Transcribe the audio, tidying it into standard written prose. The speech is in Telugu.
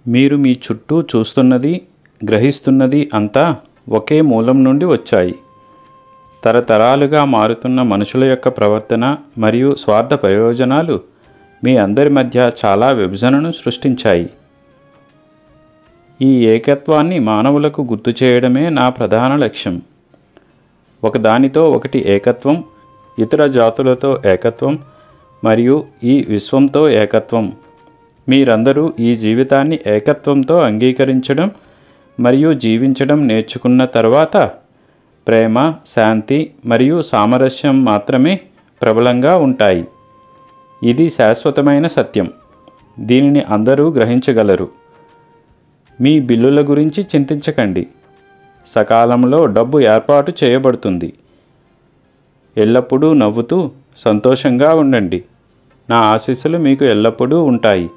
మీరు మీ చుట్టూ చూస్తున్నది, గ్రహిస్తున్నది అంతా ఒకే మూలం నుండి వచ్చాయి. తరతరాలుగా మారుతున్న మనుషుల యొక్క ప్రవర్తన మరియు స్వార్థ ప్రయోజనాలు మీ అందరి మధ్య చాలా విభజనను సృష్టించాయి. ఈ ఏకత్వాన్ని మానవులకు గుర్తు చేయడమే నా ప్రధాన లక్ష్యం. ఒకదానితో ఒకటి ఏకత్వం, ఇతర జాతులతో ఏకత్వం మరియు ఈ విశ్వంతో ఏకత్వం. మీరందరూ ఈ జీవితాన్ని ఏకత్వంతో అంగీకరించడం మరియు జీవించడం నేర్చుకున్న తర్వాత ప్రేమ, శాంతి మరియు సామరస్యం మాత్రమే ప్రబలంగా ఉంటాయి. ఇది శాశ్వతమైన సత్యం. దీనిని అందరూ గ్రహించగలరు. మీ బిల్లుల గురించి చింతించకండి. సకాలంలో డబ్బు ఏర్పాటు చేయబడుతుంది. ఎల్లప్పుడూ నవ్వుతూ సంతోషంగా ఉండండి. నా ఆశీస్సులు మీకు ఎల్లప్పుడూ ఉంటాయి.